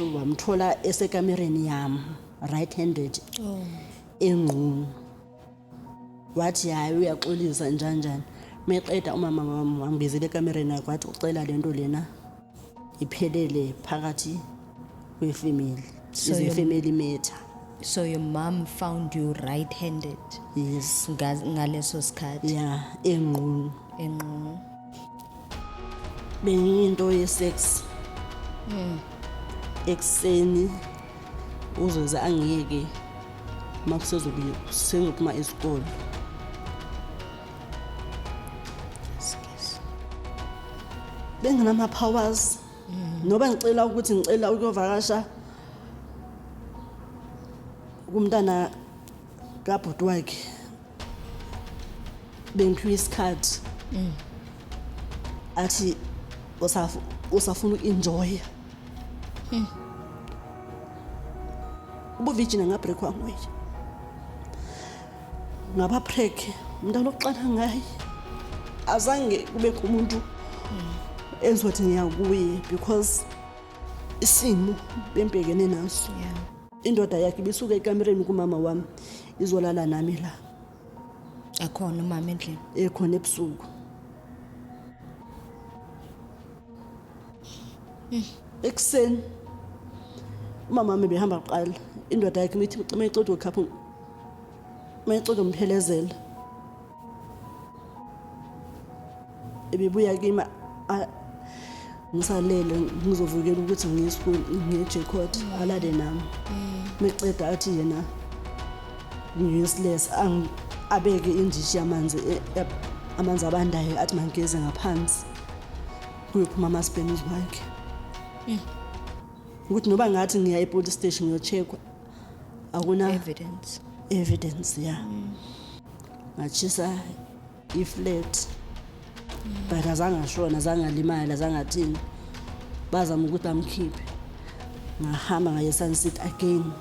wamthola esekamereni yam right handed engqunu. Wathi hayi uyaxolisa njani. Meqeda umama wam wangibizela ekamereni yakhe wathi ucela lento lena iphelele phakathi kwefamily. So Is a family matter. So your mom found you right-handed? Yes. Ngaleso sikhathi? Yeah, engqunu. Engqunu. Bengiyinto ye-sex. Ekseni uzoze angiyeke makusezophuma isikole. Benginama-powers. Noba ngicela ukuthi ngicela ukuyovakasha kumntana kabhuti wakhe bengiphiwe isikhathi athi usafuna uku-enjoya. Ubuvijina ngabreakwa nguye ngaba preg umntana oqala ngaye azange kubekho umuntu enzothi ngiyakuye because isimo bembhekene naso. Indoda yakhe bisuka ekamereni kumama wami izolala nami la. Akhona umama endlini? Ekhona ebusuku. Ekseni umama wami behamba kuqala indoda yakhe mithi mayicela ukhapha mayicela umphelezela ebebuya kimi ngisalele ngizovukela ukuthi ngiyisikole ngiyeJacob alale nami. Meceda athi yena ngiyisilesa abeke indishi yamanzi amanzi abandayo athi mangeze ngaphansi kuyophuma amaspenish wakhe. Ukuthi noba ngathi ngiya epolice station ngiyocheckwa akuna evidence ya. Ngachisa iflat but azange ashona azange alimala azange athini. Bazama ukuthi bamkhiphe. Ngahamba ngaye Sunset again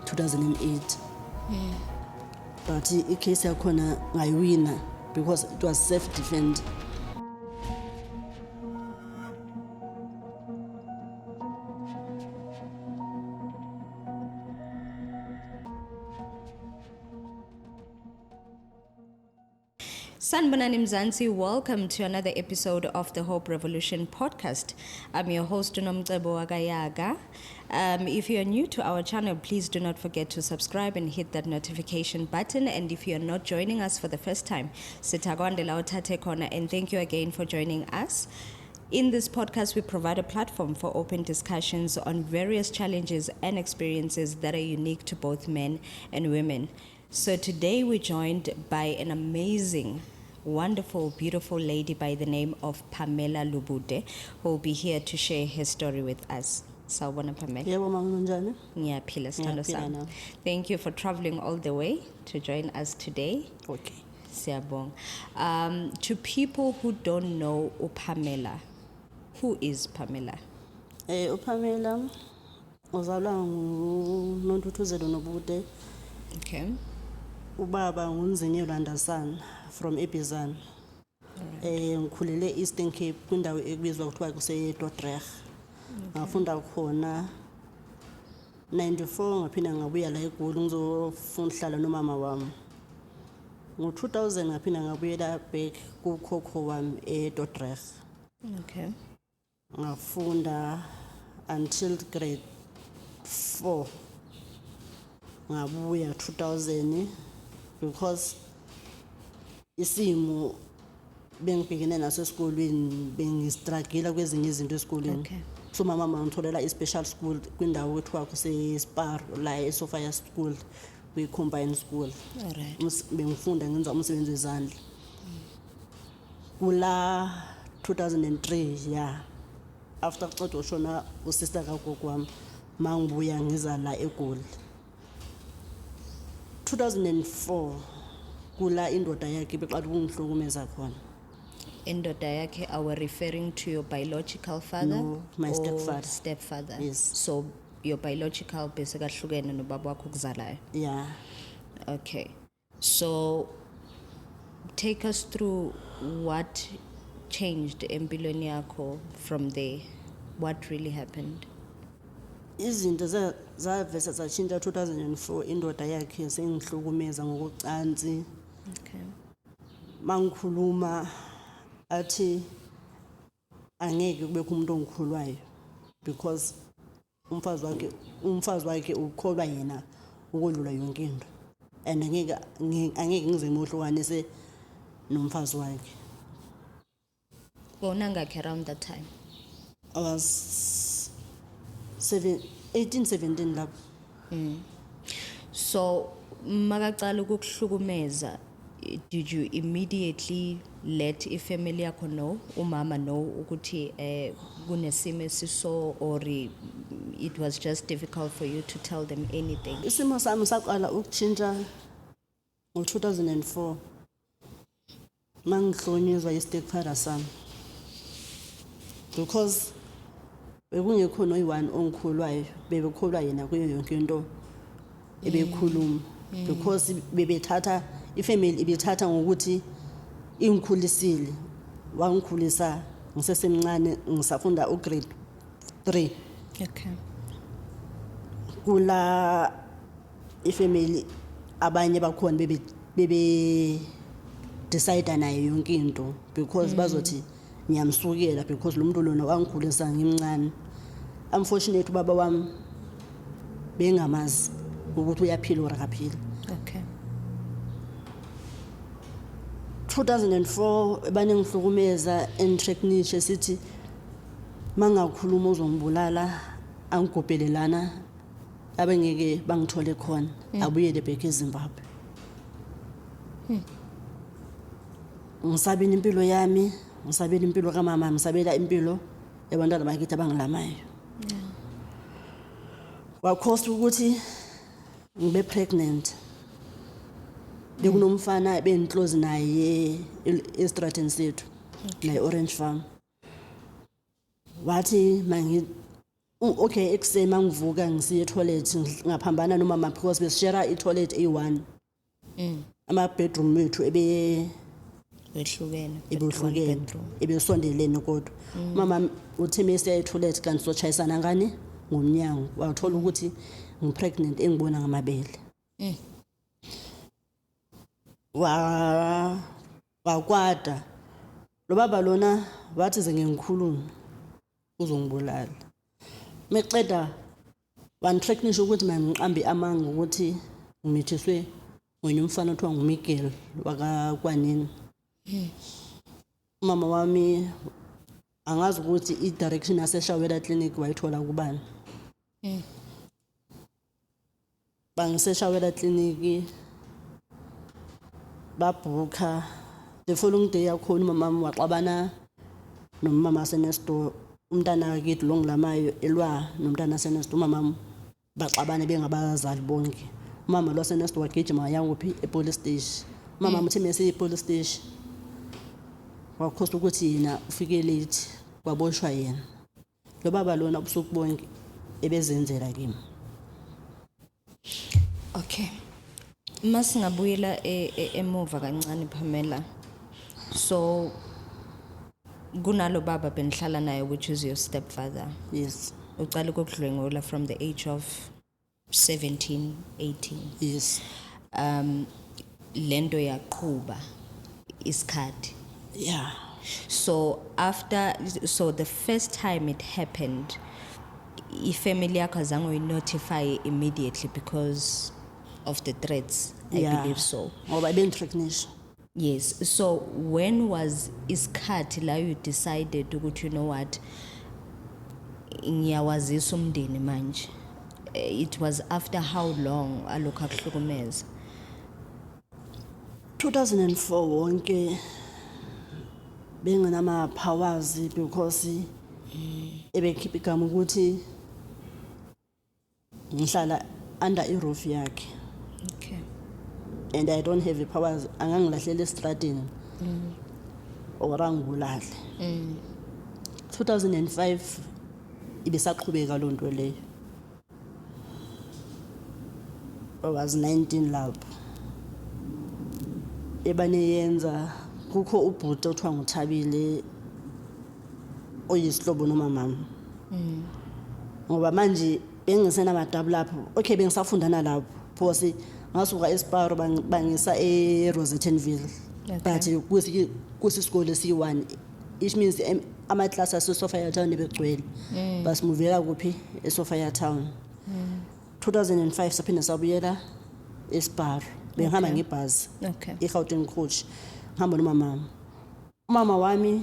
2008. But icase yakhona ngayiwina because it was self defense. Sanibonani Mzansi, welcome to another episode of the Hope Revolution podcast. I'm your host Unomcebo Wagayaga. If you're new to our channel, please do not forget to subscribe and hit that notification button. And if you're not joining us for the first time, Sitagwandela Otate Kona, and thank you again for joining us. In this podcast, we provide a platform for open discussions on various challenges and experiences that are unique to both men and women. So today we're joined by an amazing, wonderful, beautiful lady by the name of Pamela Lubude, who will be here to share her story with us. Sawubona Pamela. Yebo mama njani? Ngiyaphila sithando sami. Thank you for traveling all the way to join us today. Okay. Siyabonga. To people who don't know Pamela, who is Pamela? uPamela uzalwa nguNontuthuzelo Nobude. Okay. Ubaba nguNzinyo Landasana from eBizana. Ngikhulele Eastern Cape kwindawo ekubizwa kuthiwa kuseDordrecht. Ngafunda khona 94 ngaphinda ngabuya la eGoli ngizofunda hlala nomama wami. Ngo2000 ngaphinda ngabuyela back kukhokho wami eDordrecht. Okay. Ngafunda until grade 4. Ngabuya 2000 because isimo bengibhekene naso esikolweni bengistruggle kwezinye izinto esikoleni. Okay. So mama ngitholela i-special school kwindawo ethiwa kuse-Spar la eSophia School kwi-combined school. Alright. Bengifunda ngenza umsebenzi wezandla. Kula 2003 yeah. After kuqeda ushona usister kagogo wami mangibuya ngiza la eGoli. 2004 kula indoda yakhe beqala ukungihlukumeza khona. Indoda yakhe, are we referring to your biological father? No, my or stepfather. Yes. So your biological bese kahlukene nobaba wakho okuzalayo. Yeah. Okay. So take us through what changed empilweni yakho from there. what really happened? Izinto zavese zatshintsha 2004 indoda yakhe sengihlukumeza ngokucansi. Okay. Mangikhuluma athi angeke kubekho umuntu ongikhulwayo because umfazi wakhe ukholwa yena ukodlula yonke into and angeke ngize ngihlukanise nomfazi wakhe. Bonangakhe around that time? I was 18-17 lapho. So makacala ukukuhlukumeza, did you immediately let ifamily yakho know, umama know ukuthi kunesimo esiso, or it was just difficult for you to tell them anything? Isimo sami saqala ukutshintsha ngo-2004 mangihlonyezwa i-stepfather sami because bekungekho noyi-one ongikhulwayo, bebekholwa yena kuyo yonke into ebekhuluma because bebethatha ifamily ibethatha ngokuthi ingikhulisile, wangikhulisa ngisesemncane ngisafunda ugrade 3. Okay. Kula ifamily abanye bakhona bebe decide nayo yonke into because bazothi ngiyamsukela because lo muntu lona wangikhulisa ngimncane. Unfortunately ubaba wami bengamazi ukuthi uyaphila or akaphili. Okay. 2004 banengihlukumeza entreknishe sithi mangakhuluma uzongibulala, angigobhelelana abengeke bangithole khona, abuyele back eZimbabwe. Ngisabela impilo yami, ngisabela impilo kamama, ngisabela impilo yabantwana bakithi abangilamayo. Wakhosta ukuthi ngibe pregnant. Bekunomfana benclose naye eStratton sethu naye Orange Farm. Wathi okay ekuseni mangivuka ngisiye toilet ngaphambana nomama because besishare i-toilet A1. Ama bedroom wethu Behlukene. Ebesondelene kodwa. Mama uthi mase toilet kanti sochayisana ngani ngomnyango, wathola ukuthi ngipregnant engibona ngamabele. Wakwada lo baba lona wathi zengikhuluma uzongibulala. Meceda wanitreknisha ukuthi mangiqambe amanga ukuthi ngimithiswe ngonye umfana othiwa nguMiguel wakakwanini. Mama wami angazi ukuthi i-direction yaseshawela clinic wayithola kubani. Bangiseshawela clinic babhuka. The following day yakhona umama waxabana nomama senesto, umntana wakithi lo ngilamayo elwa nomntana senesto. Umama baxabana bengabazali bonke. Umama lo senesto wagijima yanguphi epolice station. Umama uthi mase epolice station wakhosta ukuthi yena ufike late kwaboshwa yena. Lo baba lona ubusuku bonke ebezenzela kimi. Okay. Masingabuyela emuva kancane Pamela. So kunalo baba benihlala naye, which is your stepfather. Yes. Uqala ukudlwengula from the age of 17, 18. Yes. Lento yaqhuba isikhathi. Yeah. So the first time it happened, ifamily yakho azange uyi-notify immediately because of the threats, I believe so. Ngoba ibentreknisha. Yes. So when was isikhathi la you decided ukuthi you know what, ngiyawazisa umndeni manje? It was after how long alokhu akuhlukumeza? 2004 wonke benginama powers because ebekhipha igama ukuthi ngihlala under iroof yakhe. Okay. And I don't have the powers angangilahlela estradini or angibulale. 2005 ibesaqhubeka lo nto leyo. I was 19 lapho. Ebaneyenza kukho ubhuti othiwa nguThabile oyisihlobo nomamama. ngoba manje bengisenamadabu lapho okay bengisafunda nalapho phose ngasuka eSparo bangisa eRosettenville but kusisikole C1 it means ama-class aseSophia Town ebegcwele basimuvela kuphi eSophia Town 2005 saphinde sabuyela eSparo bengihamba ngebhasi eGauteng coach ngihamba nomama wami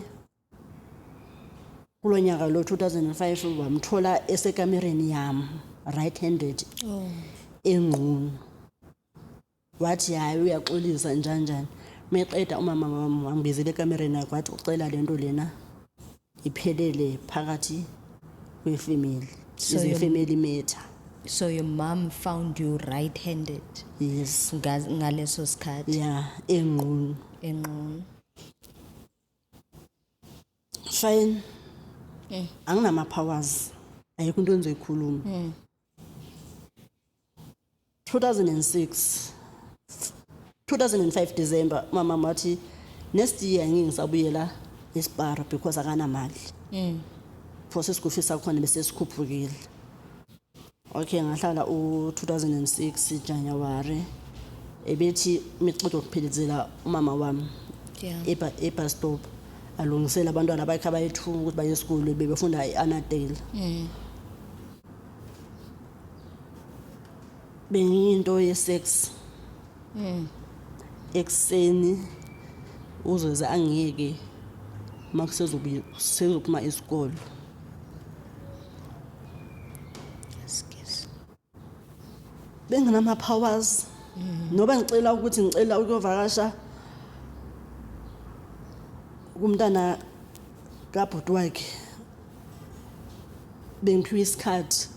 kulonyaka lo 2005 wamthola esekamereni yami right handed enqunu wathi hayi uyaxolisa njani meqeda umama wami wangibizela ekamereni yakhe wathi ucela lento lena iphelele phakathi kwefamily is a family matter. So your mom found you right-handed? Yes. Ngaleso sikhathi? Yeah, enqunu. Fine. Anginama powers. Ayikho into engizoyikhuluma. 2005 December mama wathi next year ngingisabuyela eSparo because akanamali. Phose isikufisa sakhona bese sikhuphukile. Okay ngahlala u2006 January ebethi miqodo ukuphelezela umama wami ebus stop alungisela abantwana bakhe abayithu ukuthi baye esikole bebefunda eAnnandale. Bengiyinto yesex ekseni uzoze angiyeke makusezophuma esikole. Benginama powers noba ngicela ukuthi ngicela ukuyovakasha kumntana kabhuti wakhe bengiphiwe isikhathi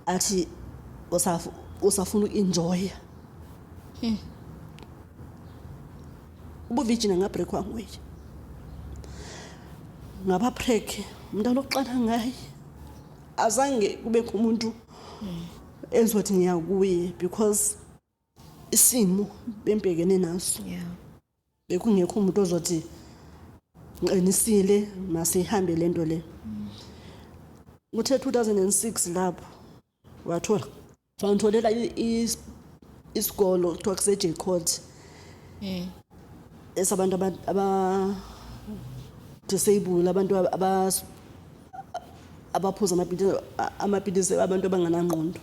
athi usafuna ukenjoy ubuvijina ngabreak wangwe ngaba break umntana oqala ngaye azange kube umuntu enzothi ngiyakuye because isimo bembhekene naso bekungekho umuntu ozothi ngiqinisile masihambe lento le uthe 2006 lapho wathola ngitholela isikolo kuthiwa kuse J Court esabantu aba disabled abantu abaphuza amapilisi abantu abanganangqondo.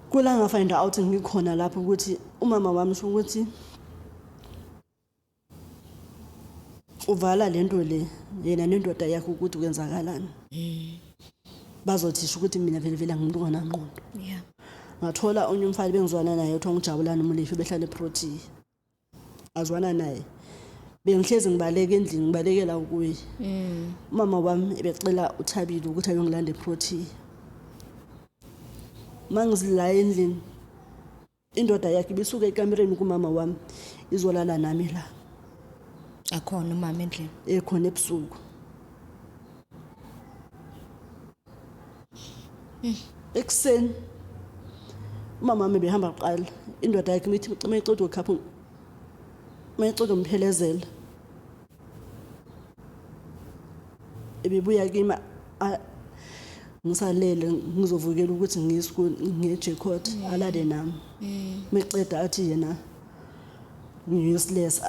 Kula nga find out ngikhona lapho ukuthi umama wami sho ukuthi uvala lento le yena nendoda yakhe ukuthi kwenzakalani. Bazothisha ukuthi mina vele ngimuntu onangqondo. Ngathola onye umfana bengizwana naye uthi ngijabulana uMulifi behlala eProti. Azwana naye. Bengihlezi ngibaleka endlini ngibalekela ukuyi. Mama wami ebecela uThabile ukuthi ayongilanda eProti. Mangizila endlini indoda yakhe bisuka ekamereni kumama wami izolala nami la. Akhona umama endlini? Ekhona ebusuku. Ekseni mama wami behamba qala indoda yakhe mithi mayicode ukhapha mayicode umphelezela ebebuya kimi ngisalele ngizovukela ukuthi ngiyisikole ngeJacob alale nami meceda athi yena useless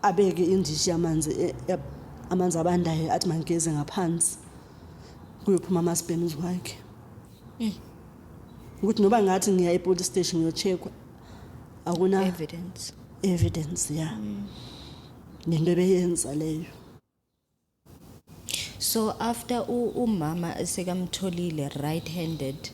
abeke indishi yamanzi amanzi abandayo athi mangeze ngaphansi kuyophuma amaspems wakhe ukuthi noba ngathi ngiya epolice station ngiyocheckwa akuna evidence ya nento beyenza leyo. So after umama sekamtholile right-handed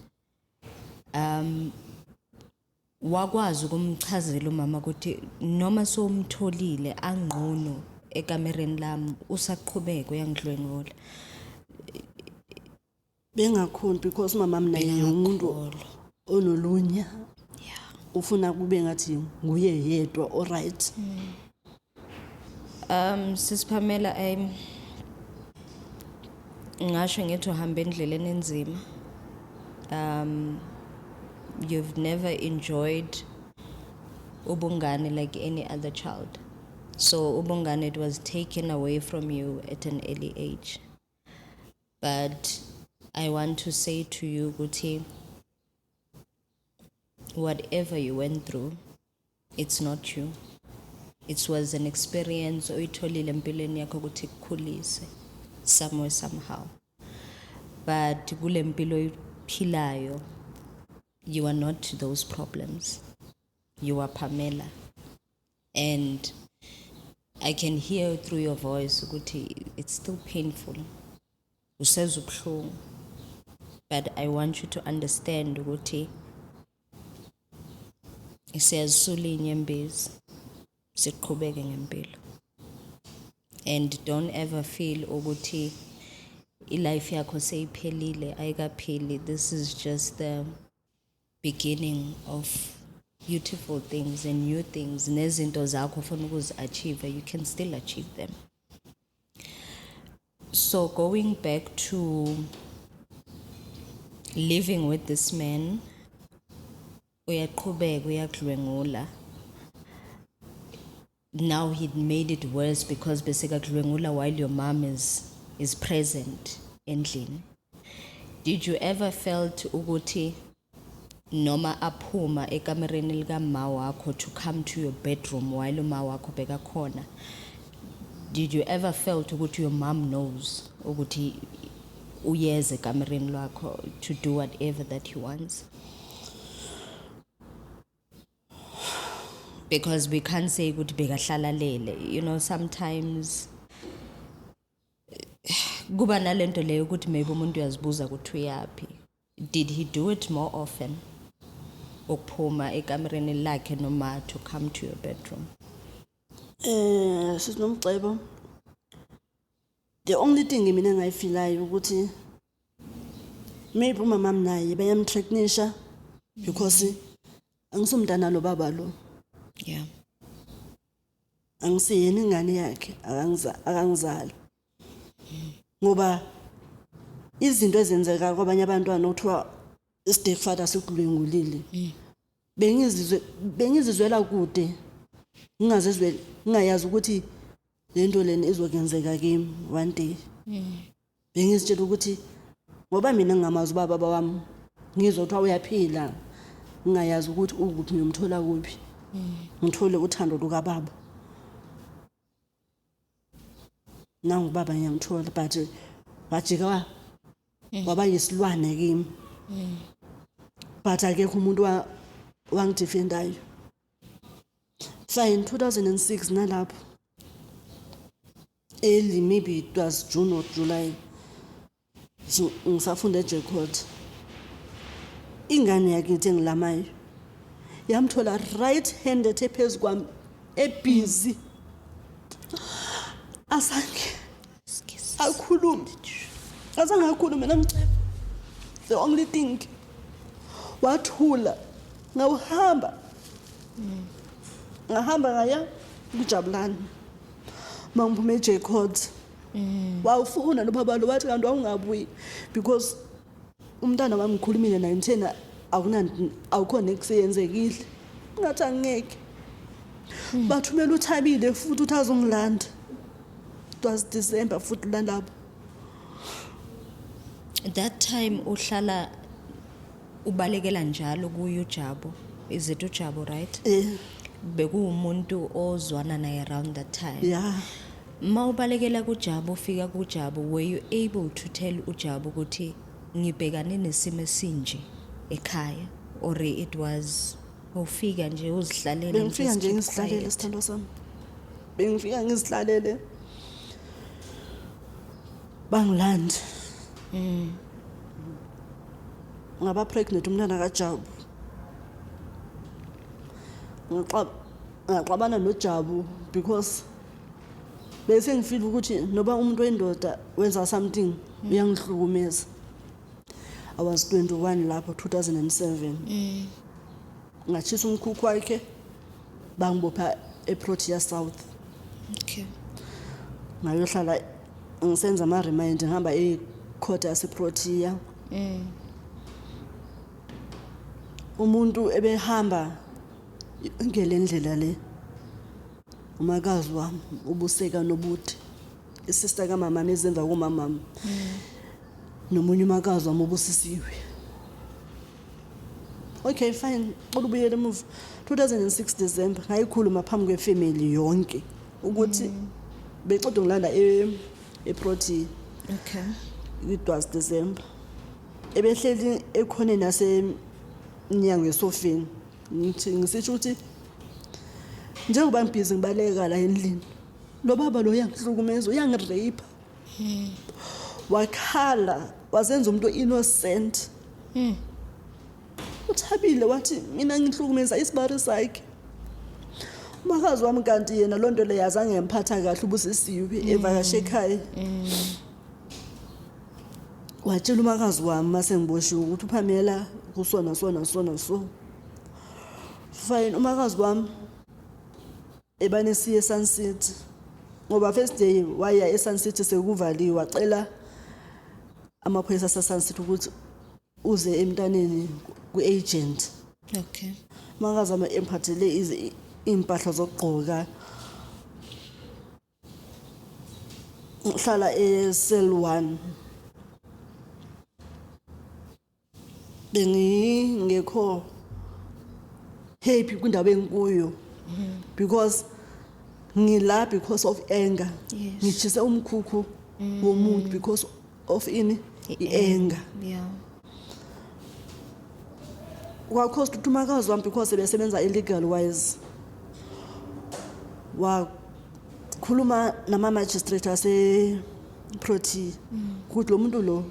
wakwazi ukumchazela umama ukuthi noma somtholile angqono ekamereni lami usaqhubeka uyangidlwengola? Bengakhoni because mama naye umuntu onolunya ufuna kube ngathi nguye yedwa all right. Sis Pamela ngasho ngithi uhamba endleleni enzima. You've never enjoyed ubungane like any other child? So ubungane, it was taken away from you at an early age. But I want to say to you, Guti, whatever you went through, it's not you. It was an experience oyitholile empilweni yakho ukuthi kukhulise somewhere somehow. But kule mpilo oyiphilayo, you are not those problems. You are Pamela. And I can hear through your voice ukuthi it's still painful. Usezwa ubuhlungu. But I want you to understand ukuthi siyazisula inyembezi siqhubeke ngempilo. And don't ever feel ukuthi ilife yakho seyiphelile ayikapheli. This is just the beginning of beautiful things and new things. Nezinto zakho ufuna ukuzi-achieve, you can still achieve them. So going back to living with this man, uyaqhubeka uyakudlwengula. Now he'd made it worse because besekakudlwengula while your mom is present endlini. Did you ever felt ukuthi noma aphuma ekamereni lika ma wakho to come to your bedroom while uma wakho bekakhona, did you ever felt ukuthi your mom knows ukuthi uyeze ekamereni lwakho to do whatever that he wants? Because we can't say ukuthi bekahlala lele. You know, sometimes kuba nalento leyo ukuthi maybe umuntu uyazibuza ukuthi uyaphi. Did he do it more often? Ukuphuma ekamereni lakhe noma to come to your bedroom? Sinomcebo. The only thing mina ngayifilayo ukuthi maybe umama naye bayamthreatenisha because angisumntana lo baba lo. Yeah. Angisiyena ingane yakhe akangizala. Ngoba izinto ezenzeka kwabanye abantwana okuthiwa stepfather sekudlwengulile. Bengizizwela kude. Ngingayazi ukuthi lento leni izokwenzeka kimi one day. Bengizitshela ukuthi ngoba mina ngingamazi baba wami ngizothiwa uyaphila. Ngingayazi ukuthi ukuphi ngiyomthola kuphi. Ngithole uthando luka baba. Nangu baba ngiyamthola but wajika waba yisilwane kimi. But akekho umuntu wangidefendayo. In 2006 nalapho early, maybe it was June or July, so ngisafunda eJackpot, ingane yakithi engilamayo yamthola right handed ephezu kwami ebusy asange akhuluma azange akhulume namcebo. The only thing wathula ngawuhamba ngaya kuJabulani mangiphume eJackpot. Wawufuna nobaba lo wathi kanti awungabuyi because umntana wami ngikhulumile naye ngithena awukhona ekuseyenzekile. Ngathi angeke. Bathumela uThabile futhi uthi azongilanda. It was December futhi lapho. That time uhlala ubalekela njalo kuyo uJabu. Is it uJabu, right? Bekuwumuntu ozwana naye around that time. Yeah. Ma ubalekela kuJabu ufika kuJabu, were you able to tell uJabu ukuthi ngibhekane nesimo esinje ekhaya, or it was ufika nje uzihlalele? Bengifika nje ngizihlalele sithando sami. Bengifika ngizihlalele. Bangilanda. Ngaba pregnant umntana kaJabu. Ngaxabana noJabu because bese ngifeel ukuthi noba umuntu wendoda wenza something uyangihlukumeza. I was 21 lapho 2007. Ngachisa umkhukhu wakhe bangibopha eProtea South. Okay. Ngayohlala ngisenza ama remind ngihamba ecourt yaseProtea. Umuntu ebehamba ngelendlela le umakazi wami ubuseka nobuthi isister kamama nezemva komama nomunye umakazi wami ubusisiwe. Okay fine, olubuyele emuva 2006 December ngayikhuluma phambi kwefamily yonke ukuthi beceda ngilanda eProtea. Okay. It was December. Ebehleli ekhone nasemnyango esofeni. Ngisitsho ukuthi njengoba ngibhizi ngibaleka la endlini. Lo baba lo yangihlukumeza, uyangirape. Wakhala, wazenza umuntu innocent. Uthabile wathi mina ngihlukumeza isibari sakhe. Umakazi wami kanti yena lonto le yazange ngemphatha kahle ubusisiwe evakashe ekhaya. Watshela umakazi wami mase ngiboshiwe ukuthi uPamela kusona so. Fine, umakazi wami ebanesiye eSun City. Ngoba first day waya eSun City sekuvaliwe wacela amaphoyisa aseSun City ukuthi uze emntaneni kuagent. Okay. Umakazi wami emphathele impahla zokugqoka. Ngihlala eCell 1. Bengingekho happy kwindawo engikuyo because ngila because of anger. Yes. Ngitshise umkhukhu womuntu because of anger. Yeah. Wakhosta ukuthi umakazi wami because besebenza illegal wise. Wakhuluma nama magistrate ase-Protea ukuthi lo muntu lo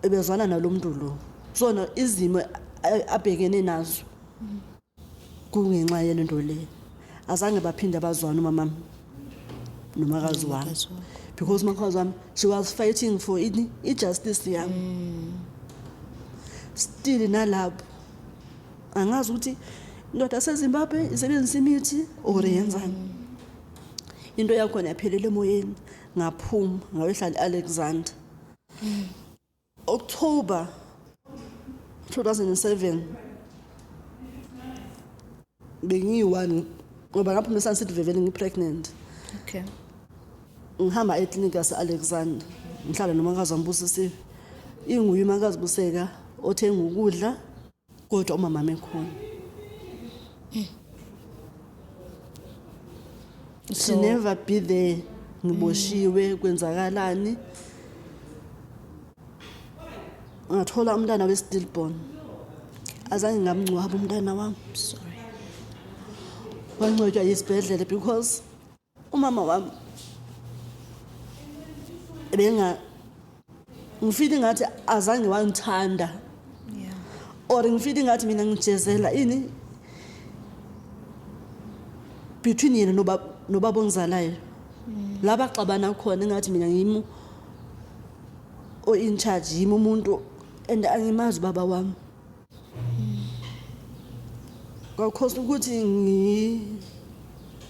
ebezwana nalo muntu lo. Sona izimo abhekene nazo kungenxa yento le. Azange baphinda bazwana umama nomakazi wami because umakazi wami she was fighting for justice yami. Still nalapho angazi ukuthi indoda yaseZimbabwe isebenzisa imithi or yenzani. Into yakho yaphelele emoyeni ngaphuma ngawehlala Alexander. October 2007 bengiyi-1 ngoba ngaphuma eSun City vele ngipregnant. Okay. Ngihamba eclinic yase-Alexander ngihlala nomakazi wami Busisiwe. Inguye umakazi Buseka othenga ukudla kodwa umama mekhona. She never be there. Ngiboshiwe kwenzakalani. Ngathola umntana we-stillborn. Azange ngamngcwaba umntana wami. Sorry. Wangcwatshwa yisibhedlela because umama wami ngifeel ngathi azange wangithanda. Yeah. Or ngifeel ngathi mina ngijezela between yena nobaba ongizalayo. Laba xabana khona ngathi mina ngimi in charge yimi umuntu and angimazi baba wami. Ngakhosa ukuthi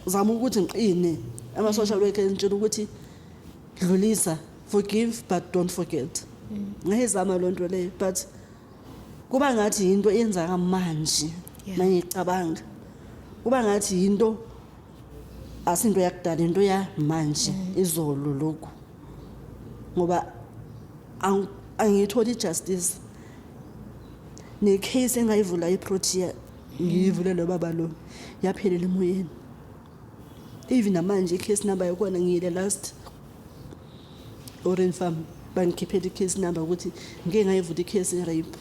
ngizama ukuthi ngiqine ama social worker ngitshela ukuthi dlulisa, forgive but don't forget. Ngiyizama lonto le but kuba ngathi into yenza manje mangicabanga. Kuba ngathi into asinto yakudala into ya manje izolo lokho. Ngoba angitholi justice. Ne case engayivula eProtea ngiyivule lo baba lo yaphelela emoyeni. Even manje icase number yakona ngiyile last Orange Farm bangikhiphela icase number ukuthi ngeke ngayivula icase rape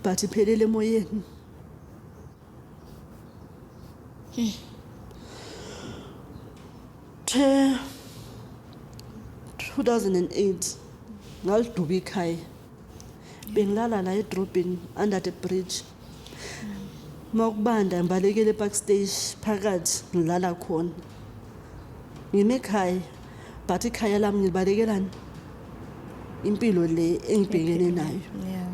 but iphelele emoyeni. 2008 ngaliduba ikhaya. Bengilala la edrobheni under the bridge. Makubanda ngibalekele ePark Stage phakathi ngilala khona. Ngime ekhaya but ikhaya lami ngibalekelani impilo le engibhekene nayo. Yeah.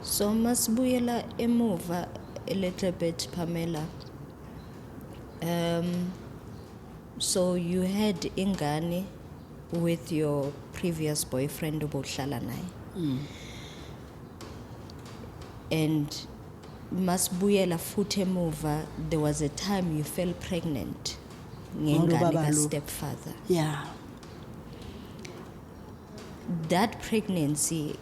So masibuyela emuva a little bit, Pamela. So you had ingane with your previous boyfriend obohlala naye. And masibuyela futhi emuva, there was a time you fell pregnant ngengane ka-stepfather. Yeah. That pregnancy,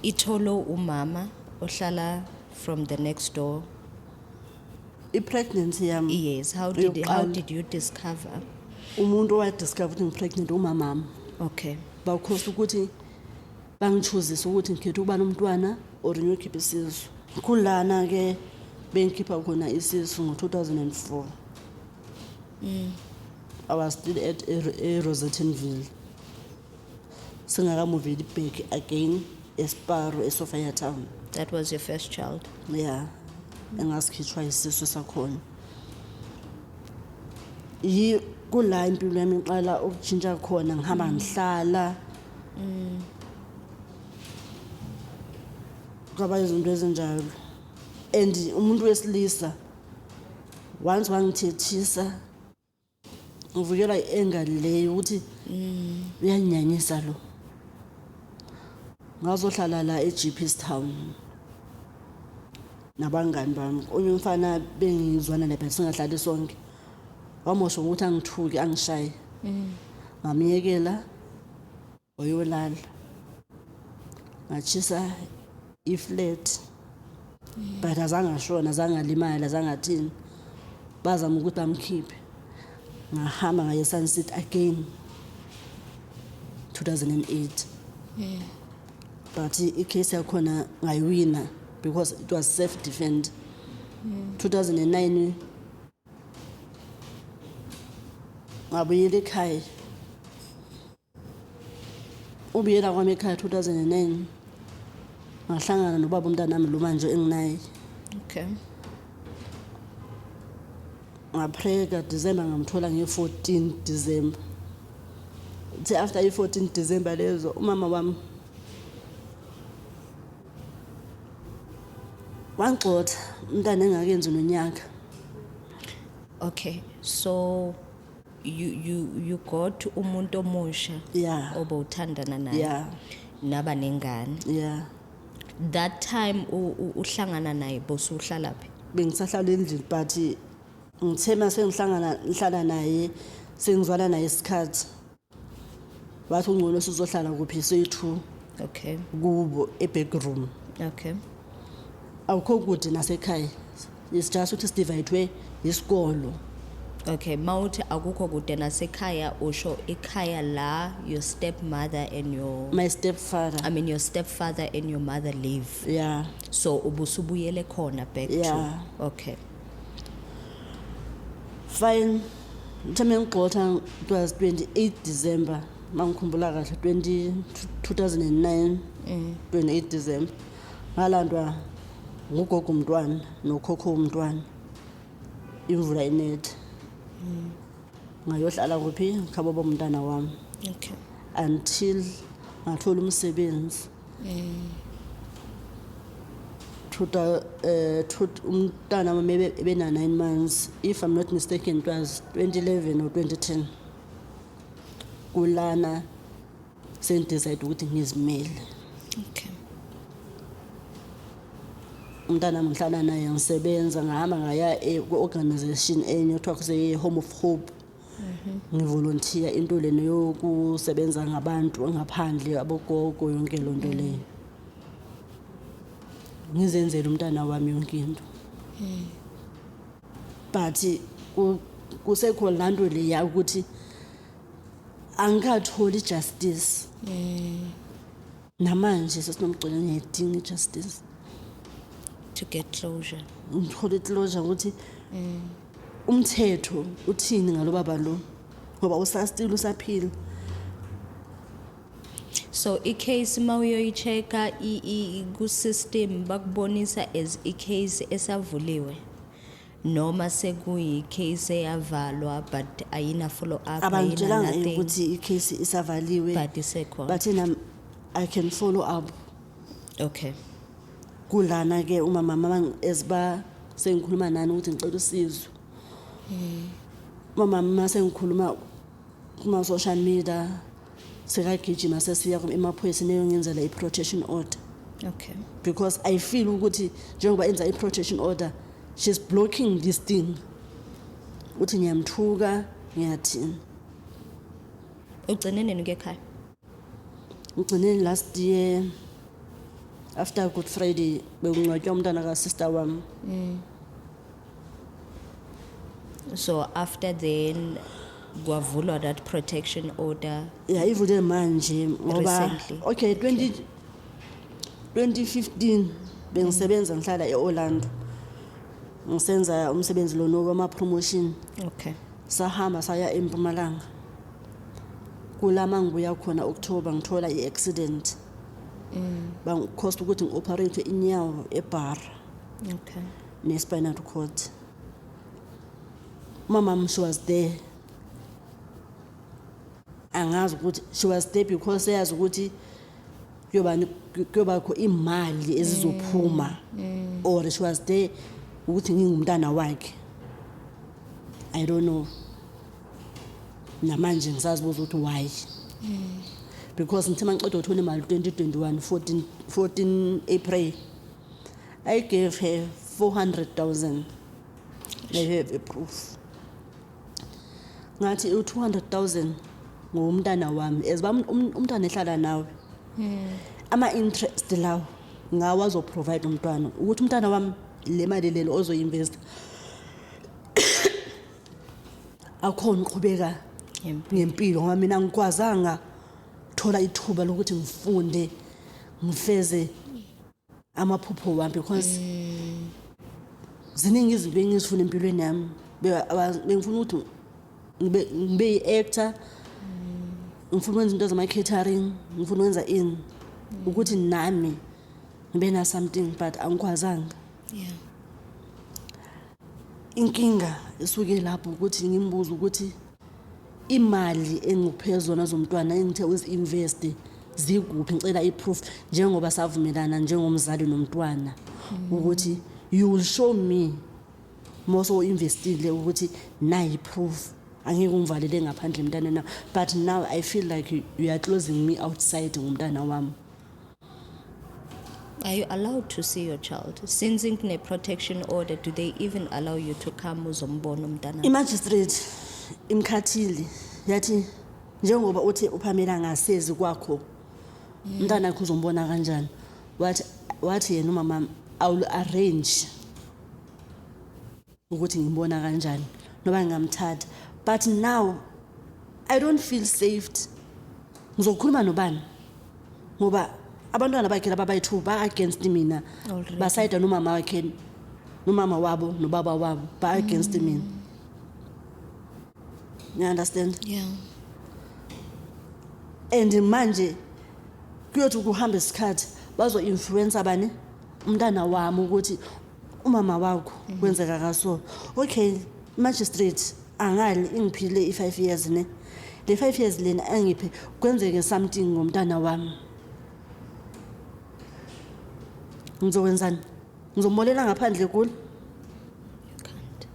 itolo umama ohlala from the next door. I-pregnancy yami. Yes, how did you discover? Umuntu owayediscover ukuthi ngi-pregnant umamami. Okay. Bakhosa ukuthi bangichuzise ukuthi ngikhethe ukuba nomntwana or ngiyokhipha isisu. Kulana ke bengikhipha khona isisu ngo-2004. I was still at Rosettenville. Singakamuveli back again eSparo eSophia Town. That was your first child? Yeah. Engasikhitshwa isisu sakhona. Kula impilo yami iqala ukutshintsha khona ngihamba ngihlala. Kwaba izinto ezinjalo. And umuntu wesilisa once wangithethisa ngivukela i-anger leyo ukuthi uyanyanyisa lo. Ngazohlala la eGP's Town nabangani bami. Onye umfana bengizwana naye bese singahlali sonke. Wamosha ukuthi angithuki angishaye. Ngamiyekela oyolala. Ngachisa iflat. But azange ashona, azange alimala, azange athini. Bazama ukuthi bamkhiphe. Ngahamba ngaye Sunset again 2008. But icase yakhona ngayiwina because it was self defense. 2009 ngabuyela ekhaya. Ubuyela kwami ekhaya 2009 ngahlangana nobaba umntanami lo manje enginaye. Okay. Ngapreka December ngamthola nge-14 December. After i-14 December lezo umama wami wangxotha umntana engakenzi nonyaka. Okay, so you got umuntu omusha. Yeah. Obawuthandana naye. Yeah. Naba nengane. Yeah. That time uhlangana naye bosuhlala phi? Bengisahlala endlini but ngithema sengihlala naye sengizwana naye isikhathi. Wathi ungcono sizohlala kuphi soyi2. Okay. Kubo e-back room. Okay. Awukho kude nasekhaya. It's just ukuthi sidivide isikolo. Okay, mawuthi akukho kude nasekhaya usho ekhaya la your stepmother and my stepfather. your stepfather and your mother live. Yeah. So ubusubuyele khona back yeah. to. Okay. Fine. Mthame ngixotha it was 28 December. Mangikhumbula kahle 2009. 28 December. Ngalandwa ngugogo umntwana nokhokho umntwana. Imvula inet. Ngayohlala kuphi khabo bomntana wami. Okay. Until ngathola umsebenzi. Umntana wami ebena 9 months. If I'm not mistaken it was 2011 or 2010. Kulana sendicide ukuthi ngizimele. Okay. Umntana ngihlala naye ngisebenza ngahamba ngaya ku-organization enye okuthiwa kuse-Home of Hope. Ngivolunteer into lena yokusebenza ngabantu ngaphandle abogogo yonke lo nto leyo. Ngizenzela umntana wami yonke into. But kusekho lanto leya ukuthi angikatholi justice. Namanje sesinomgcina ngiyidinga justice. To get closure. Ngithola closure ukuthi umthetho uthini ngalobaba lo ngoba usastile usaphila. So icase mawuyoyicheka ku-system bakubonisa as icase esavuliwe noma sekuyi case eyavalwa but ayina follow up abangitshelanga ukuthi icase isavaliwe but isekhona but I can follow up. Okay. Kulana ke umama esiba sengikhuluma nani ukuthi ngicela usizo. Mama sengikhuluma kuma social media sekagijima sesiya emaphoyiseni eyongenzela i-protection order. Okay. Because I feel ukuthi njengoba enza i-protection order, she's blocking this thing. Uthi ngiyamthuka, ngiyathini. Ugcine nini ekhaya? Ugcine last year after Good Friday bekungcwatywa umntana ka-sister wami. So after then kwavulwa that protection order. Yeah, ivule manje ngoba Recently. okay 2015 bengisebenza ngihlala eOrlando. Ngisenza umsebenzi lo nokama promotion. Okay. Sahamba saya eMpumalanga. Kulama ngibuya khona October ngithola i-accident. Bangikhosta ukuthi ngi-operate inyawo eBar. Okay. Ne-spinal cord. Mama she was there. Angazi ukuthi she was there because yazi ukuthi kuyoba imali ezizophuma or she was there ukuthi ngingumntana wakhe. I don't know. Namanje ngisazibuza ukuthi why. Because ngithe mangicela ukuthola imali 2021 14 April. I gave her 400,000. I have a proof. Ngathi u200,000 ngomntana wami eziba umntana ehlala nawe. Ama interest lawo ngawazo provide umntwana ukuthi umntana wami le mali lelo ozoinvest akhona uqhubeka ngempilo ngoba mina ngikwazanga thola ithuba lokuthi ngifunde ngifeze amaphupho wami because ziningi izinto engizifuna empilweni yami bengifuna ukuthi ngibe yi-actor, ngifuna ukwenza into zama-catering, ngifuna ukwenza ini ukuthi nami ngibe na something but angikwazanga. Yeah. Inkinga isuke lapho ukuthi ngimbuza ukuthi imali engiphe zona zomntwana engithe uzi-invest zikuphi, ngicela i-proof njengoba savumelana njengomzali nomntwana ukuthi you will show me moso investile ukuthi nayi proof angeke ungivalele ngaphandle mntana na. But now I feel like you are closing me outside ngumntana wami. Are you allowed to see your child? Since in a protection order, do they even allow you to come uzombona umntana? I-magistrate imkhathile yathi njengoba uthi uPamela ngasezi kwakho umntana wakho uzombona kanjani. Wathi yena umama I will arrange ukuthi ngimbona kanjani noba ngamthatha. But now I don't feel safe. Ngizokhuluma nobani ngoba abantwana bakhe laba bayi2 ba against mina. Basayida nomama wakhe, nomama wabo nobaba wabo ba against mina. You understand? Yeah. And manje kuyothi kuhamba isikhathi bazo influence abane umntana wami ukuthi umama wakho kwenzeka kaso. Okay, magistrate angali ingiphile i5 years ne. Le 5 years lena angiphe kwenzeke something ngomntana wami. Ngizokwenzani? Ngizombolela ngaphandle kulo? You can't.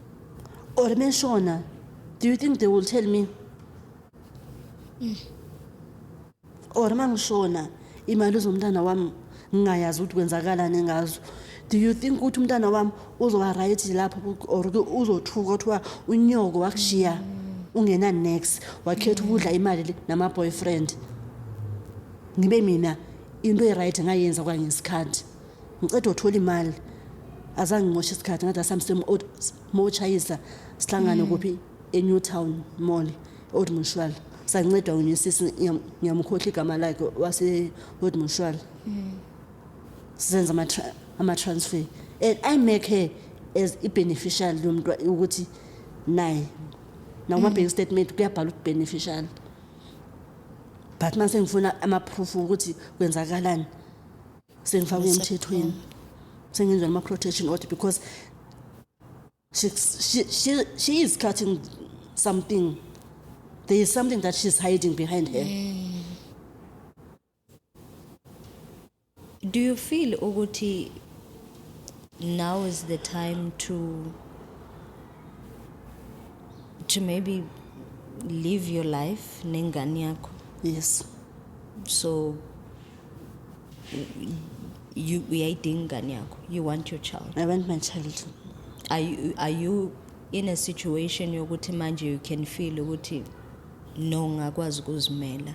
Or menshona, do you think they will tell me? Or mangishona imali zomntana wami ngingayazi ukuthi kwenzakalani ngazo. Do you think ukuthi umntana wami uzoba right lapho or uzothuka kuthiwa unyoko wakushiya ungena next wakhetha ukudla imali nama boyfriend? Ngibe mina into eright ngayenza kwangesikhathi. Ngicela uthola imali azange ngimoshe isikhathi ngathi asamse mochayisa sihlangane kuphi eNewtown Mall Old Mutual. Sangincedwa unyisisi ngiyamkhohle igama lakhe wase Old Mutual. Senza ama transfer and I make her as a beneficial yomuntu ukuthi nayi na uma bank statement kuyabhala ukuthi beneficial. But mase ngifuna ama proof ukuthi kwenzakalani sengifaka emthethweni sengenza ama protection order because she is cutting something. There is something that she's hiding behind her. Do you feel ukuthi now is the time to maybe live your life nengane yakho? Yes. So uyayidinga ingane yakho, you want your child. I want my child. Are you in a situation yokuthi manje you can feel ukuthi no, ngakwazi ukuzimela,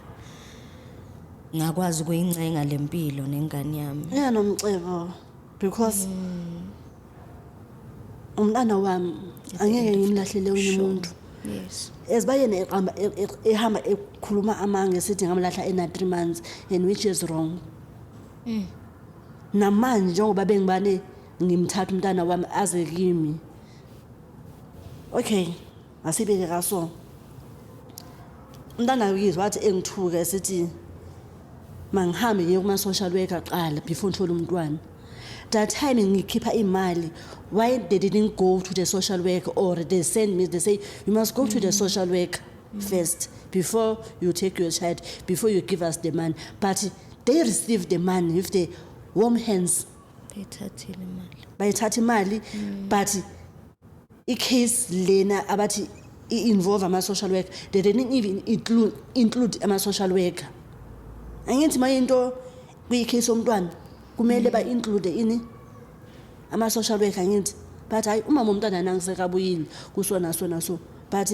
ngakwazi ukuyincenga lempilo nengane yami? Yeah, Nomcebo, because umntana wami angeke ngimlahlele umuntu. Yes. Esibayena ehamba ekhuluma amanga esithi ngamlahla ena 3 months, and which is wrong. Namanje njengoba bengibane ngimthatha umntana wami aze kimi. Okay, asibeke kaso. Umntana uyizwa wathi engithuka esithi mangihambe ngiye kuma social worker qala before ngithola umntwana. That time ngikhipha imali, why they didn't go to the social worker, or they send me, they say you must go to the social worker first before you take your child, before you give us the money. But they receive the money with the warm hands. Bayithatha imali, but i-case lena abathi involve ama-social worker, they didn't even include ama-social worker. Angithi mayinto kuyi-case omntwana kumele ba-include ini ama-social worker angithi, but hayi umama womntwana nangisekabuyile kuso naso naso, but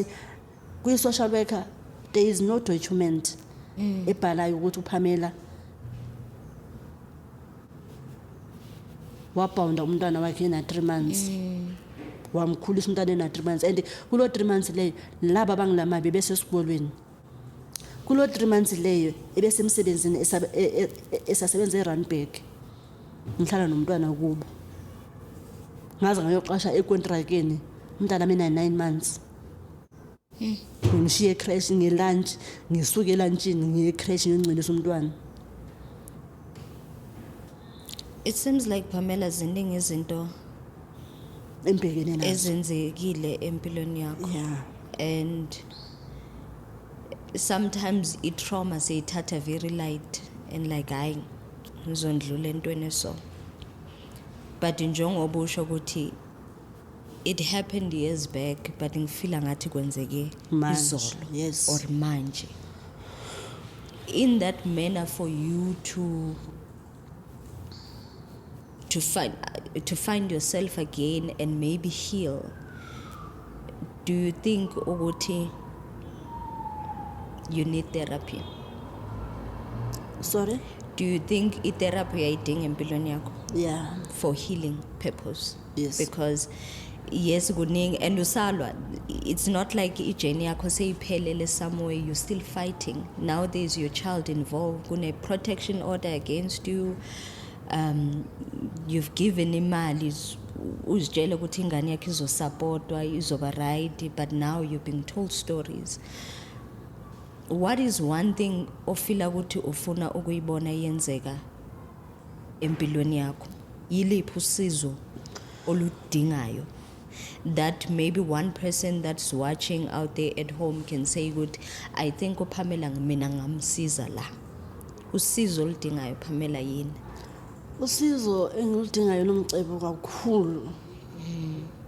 kuyi-social worker there is no document ebhalayo ukuthi uPamela wabhawunda umntwana wakhe ena 3 months, wamkhulisa umntwana ena 3 months, and kulo 3 months leyo laba abangilamabi besesikolweni. Kulo 3 months leyo ebesemsebenzini esasebenza eRandburg, ngihlala nomntwana kubo, ngaze ngayoqasha econtrakeni umntana mina 9 months. Ngishiye crash ngelunch, ngisuke elunchini ngiye crash ngiyoncinisa umntwana. It seems like Pamela ziningi izinto embhekene nazo ezenzekile empilweni yakho. Yeah. And sometimes i-trauma seyithatha very light and like hayi ngizondlula entweni so. But njengoba usho ukuthi it happened years back, but ngifila ngathi kwenzeke izolo. Yes. Or manje. In that manner, for you to find yourself again and maybe heal, do you think ukuthi you need therapy? Sorry? Do you think therapy ayidinga empilweni yakho? Yeah. For healing purpose? Yes. Because yes, kuningi, and usalwa, it's not like ijeni yakho seyiphelele somewhere, you're still fighting. Now there's your child involved, kune protection order against you. You've given imali uzitshela ukuthi ingane yakho izosupportwa, izoba right, but now you're being told stories. What is one thing ofila ukuthi ufuna ukuyibona yenzeka empilweni yakho? Yiliphi usizo oludingayo that maybe one person that's watching out there at home can say, good, I think uPamela mina ngamsiza la. Usizo oludingayo Pamela yini? Usizo engiludingayo Nomcebo kakhulu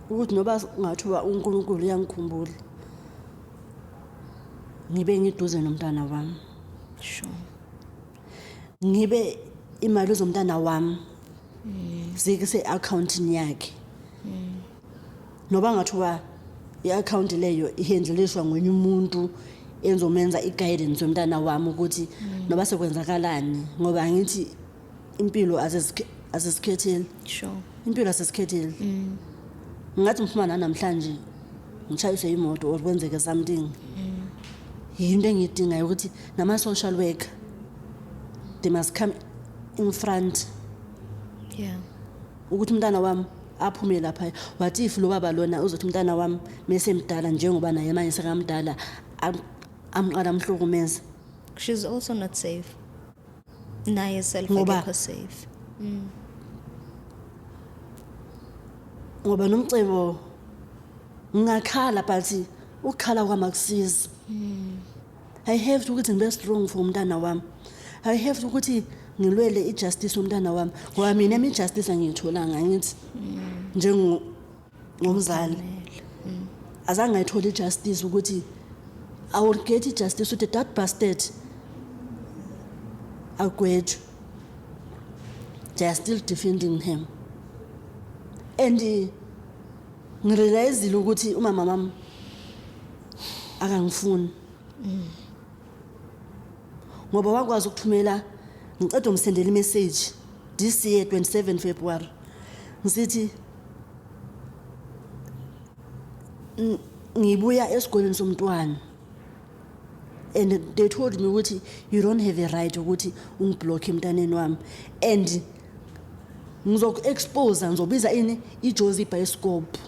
ukuthi noba ngathiwa uNkulunkulu uyangikhumbula, ngibe ngiduze nomntana wami. Sure. Ngibe imali zomntana wami zikuse accountini yakhe. Noba ngathiwa i-account leyo ihandleliswa ngwenye umuntu enzomenza i-guidance yomntana wami ukuthi noba sekwenzakalani, ngoba angithi impilo asesikhethile. Sure. Impilo asesikhethile. Ngathi mfumana namhlanje ngitshayiswe imoto or kwenzeke something. Yinto engidingayo ukuthi nama-social worker they must come in front. Yeah. Ukuthi umntana wami aphume lapha. What if lo baba lona uzothi umntana wami mesemdala njengoba naye manje sekamdala amqala amhlukumeza? She's also not safe. Naye self akekho safe. Ngoba Nomcebo ngakhala but ukukhala kwami akusizi. I have to ukuthi ngibe strong for umntana wami. I have to ukuthi ngilwele ijustice umntana wami. Ngoba mina ijustice angiyitholanga ngithi njengomzali. Azange ngayithola ijustice ukuthi I will get justice with that bastard agwethu. they are still defending him. And ngirealize ukuthi umama mama akangifuni. Ngoba wakwazi ukuthumela ngicela umsendele message this year 27 February. Ngithi ngibuya esikoleni somntwana. And they told me ukuthi you don't have a right ukuthi ungiblock emntaneni wami. And ngizoku-expose ngizobiza ini iJozi Bioscope.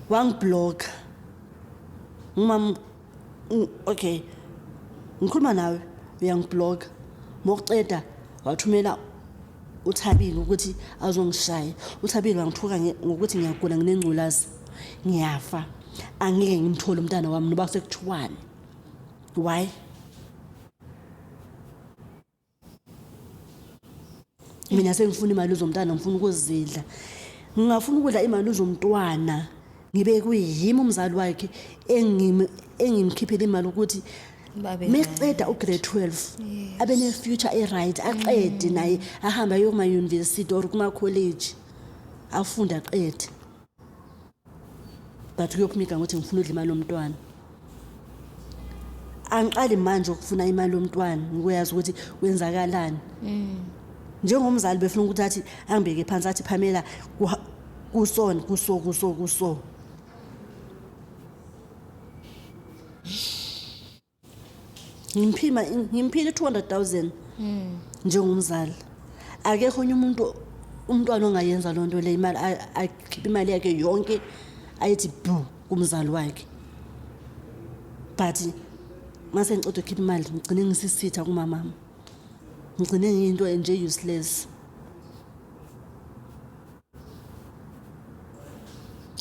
Wangiblock. Ngimam okay. Ngikhuluma nawe uyangiblock. Mokuceda wathumela uThabile ukuthi azongishaya. uThabile wangithuka ngokuthi ngiyagula nginengculazi. Ngiyafa. Angeke ngimthole umntana wami noba kusekuthiwani. Why? Mina sengifuna imali zomntana ngifuna ukuzidla. Ngingafuna ukudla imali zomntwana ngibe kuyimi umzali wakhe engimkhiphela imali ukuthi meceda ugrade 12 abe ne future right aqede naye ahamba yoma university or kuma college afunda aqede. But kuyokumika ngokuthi ngifuna udla imali yomntwana. Angiqali manje ukufuna imali yomntwana ngikuyazi ukuthi kwenzakalani. Njengomzali befuna ukuthi athi angibeke phansi athi Pamela kuso. Ngimphile 200,000 njengomzali. Akekho umuntu umntwana ongayenza lonto le imali akhipha imali yakhe yonke ayithi bhu kumzali wakhe. But mase ngicela ukhipha imali ngigcine ngisisitha kumama. Ngigcine ngiyinto nje useless.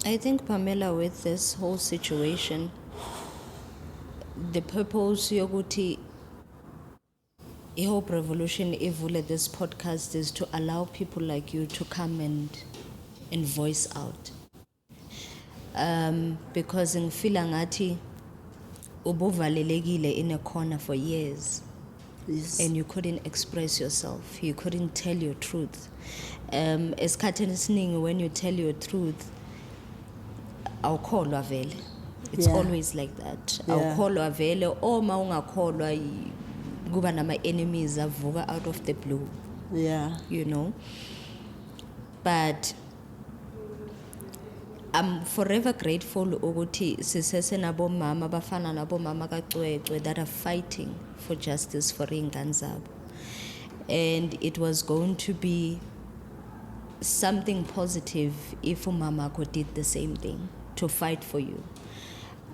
I think, Pamela, with this whole situation, the purpose yokuthi iHope Revolution ivule this podcast is to allow people like you to come and voice out. Because ngifila ngathi ubuvalelekile in a corner for years. Yes. And you couldn't express yourself. You couldn't tell your truth. Esikhatheni esiningi when you tell your truth, awukholwa vele. It's always like that. Awukholwa vele oma ungakholwa kuba nama enemies avuka out of the blue. Yeah. You know. But I'm forever grateful ukuthi sisese nabo mama bafana nabo mama kaCwecwe that are fighting for justice for ingane zabo. And it was going to be something positive if umama did the same thing to fight for you.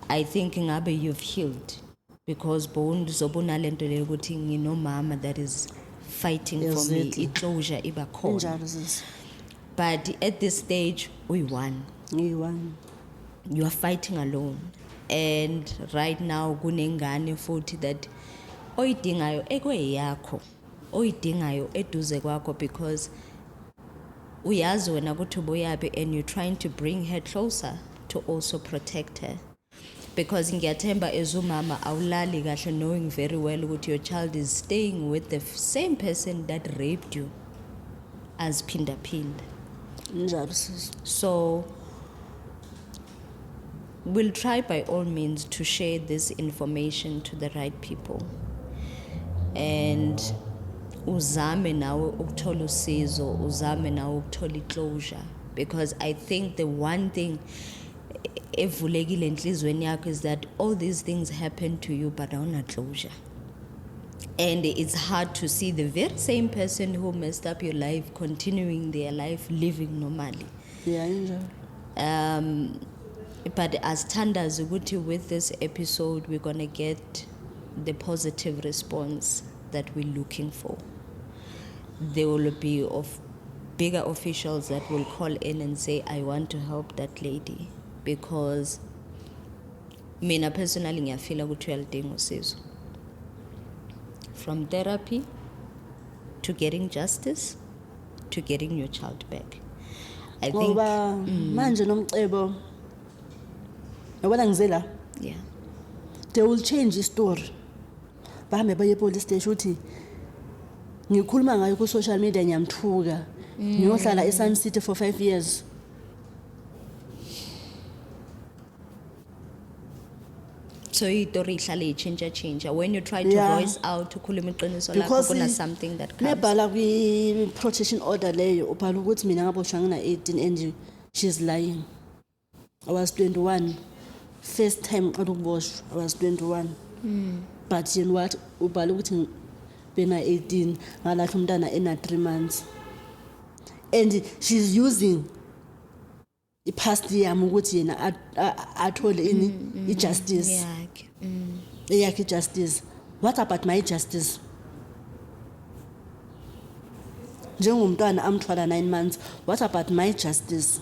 I think ngabe you've healed because bond zobona lento le ukuthi nginomama that is fighting for me. Iclosure iba khona. But at this stage we won. You won. You are fighting alone. And right now kunengane futhi that oyidingayo ekweyakho. Oyidingayo eduze kwakho because uyazi wena ukuthi uboyabe and you're trying to bring her closer to also protect her. Because ngiyathemba ezumama awulali kahle knowing very well ukuthi your child is staying with the same person that raped you as pinda. So we'll try by all means to share this information to the right people. And uzame nawe ukuthola usizo, uzame nawe ukuthola closure. Because I think the one thing evulekile enhlizweni yakho is that all these things happen to you but awuna closure. And it's hard to see the very same person who messed up your life continuing their life living normally. Yeah. But as Tandas ukuthi with this episode we're going to get the positive response that we're looking for. There will be bigger officials that will call in and say, I want to help that lady. Because mina personally ngiyafila ukuthi uyalidinga usizo. From therapy to getting justice to getting your child back. I think manje nomcebo yabona ngizela. Yeah. They will change the story. Bahambe baye police station uthi ngikhuluma ngayo ku social media nyamthuka ngiyohlala eSun City for 5 years. So itori ihlale change when you try to voice out ukhuluma iqiniso lakho kuna something that comes. Nebhala kwi protection order leyo ubhala ukuthi mina ngaboshwa ngina 18 and she's lying. I was 21. First time ukuboshwa I was 21. But you know what ubhala ukuthi bena 18 ngalapha umntana ena 3 months. And she's using past yami ukuthi yena athole ini ijustice yakhe justice. What about my justice? Njengomntwana amthwala 9 months, what about my justice?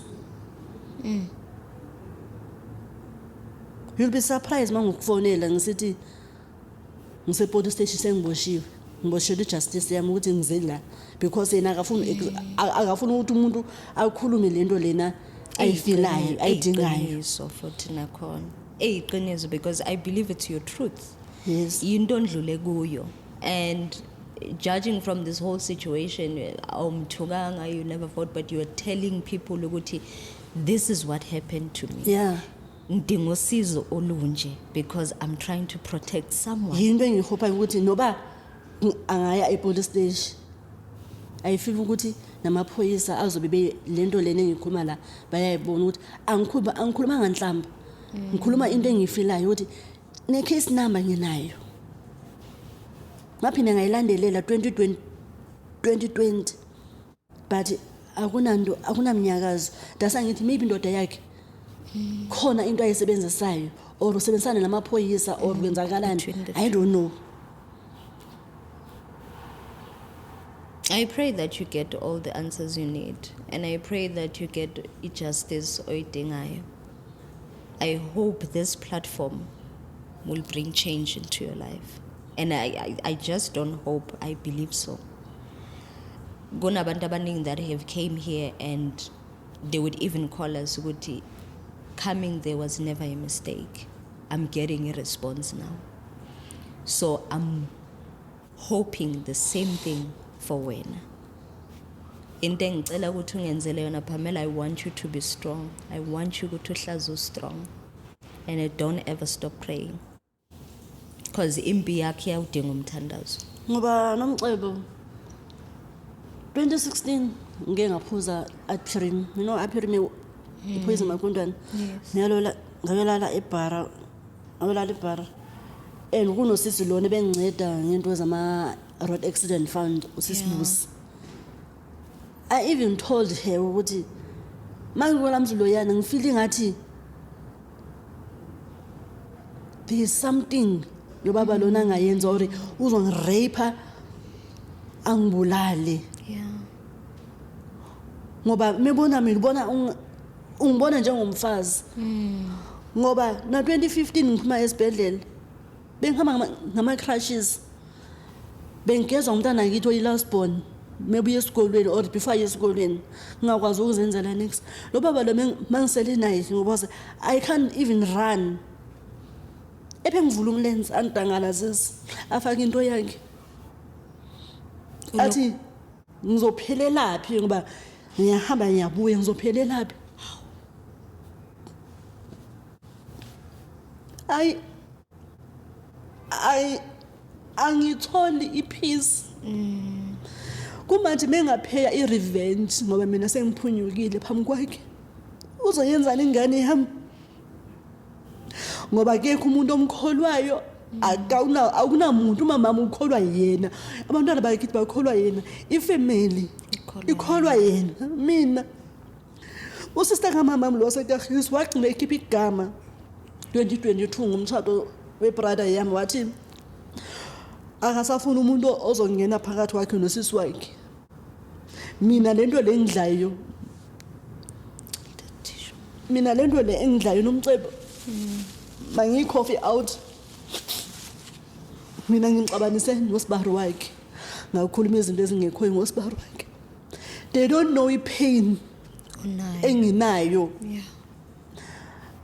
You'll be surprised mangokufonela ngisithi ngise police station sengiboshiwe ngiboshelwe justice yami ukuthi ngize la because yena akafuna ukuthi umuntu akhulume lento lena ayifilayo ayidingayo so futhi nakhona eyiqiniso because I believe it's your truth. Yes, into ndlule kuyo. And judging from this whole situation, awumthukanga, you never fought, but you are telling people ukuthi this is what happened to me. Yeah, Ndingo sizo olunje because I'm trying to protect someone. yinto engihopa ukuthi noba angaya epolice station I feel ukuthi namaphoyisa azobe lento lena engikhuluma la bayayibona ukuthi angikhuluma nganhlamba ngikhuluma into engifilayo ukuthi ne case number nginayo ngaphinde ngayilandelela 2020 but akunamnyakazo dasa ngithi maybe indoda yakhe khona into ayisebenzisayo or usebenzisana namaphoyisa or kwenzakalani I don't know. I pray that you get all the answers you need, and I pray that you get justice oyidingayo. I hope this platform will bring change into your life, and I just don't hope, I believe so. Kunabantu abaningi that have came here and they would even call us ukuthi coming there was never a mistake. I'm getting a response now, so I'm hoping the same thing for wena. Into engicela ukuthi ungenzele yona Pamela, I want you to be strong. I want you to hlazo strong, and I don't ever stop praying because impi yakhe iyawudinga umthandazo. Ngoba nomcebo 2016 ngeke ngaphuza Apirim, you know Apirim iphuza eMakondwane. Ngiyalala eBara, ngiyalala eBara and kunosisi lona benginceda ngento zama road accident fund usisibusi. I even told her ukuthi mangibona mzuloyana ngifeel ngathi there is something yobaba lona ngayenza or uzongirape angibulale. Ngoba mebona ngibona ungibona njengomfazi. Ngoba na 2015 ngiphuma esibhedlela bengihamba ngama crashes bengigeza umntana ngithi oyi last born mebuye esikolweni or before esikolweni ngakwazi ukuzenzela next lo baba lo mangisele naye ngoba I can't even run ephe ngivula umlenze andangala zisi afaka into yakhe athi ngizophelela phi ngoba ngiyahamba ngiyabuya ngizophelela phi. Angitholi ipeace. Kumanje mengapheya irevenge ngoba mina sengiphunyukile phambi kwakhe. Uzoyenzana ingane yami? Ngoba ke umuntu omkholwayo akunamuntu mama ukholwa yena. Abantwana bakithi bakholwa yena. Ifamily ikholwa yena. Mina usister kamama lo sekahis wagcina ekhipha igama 2022 ngumtshado webrother yami wathi akasafuna umuntu ozongena phakathi kwakhe nosisi wakhe. Mina lento lengidlayo nomcebo mangicoffee out mina ngixabanise noSibari wakhe ngakhuluma izinto ezingekho ngoSibari wakhe. They don't know ipain enginayo.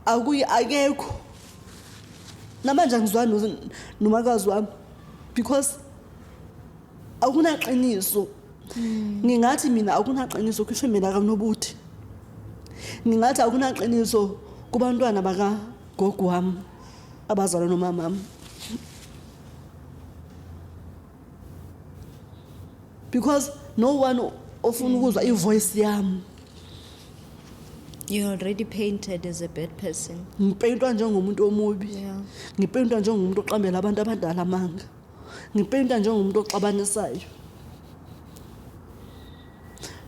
Akekho namanje ngizwana nomakazi wami because akunaqiniso. Ngingathi mina akunaqiniso kwifamily kaNobuthi. Ngingathi akunaqiniso kubantwana baka gogo wami abazalwa nomama wami. Because no one ofuna ukuzwa ivoice yami. You're already painted as a bad person. Ngipeyintwa njengomuntu omubi. Yeah. Ngipeyintwa njengomuntu oqambela abantu abadala amanga. Ngipeyintwa njengomuntu oxabanisayo.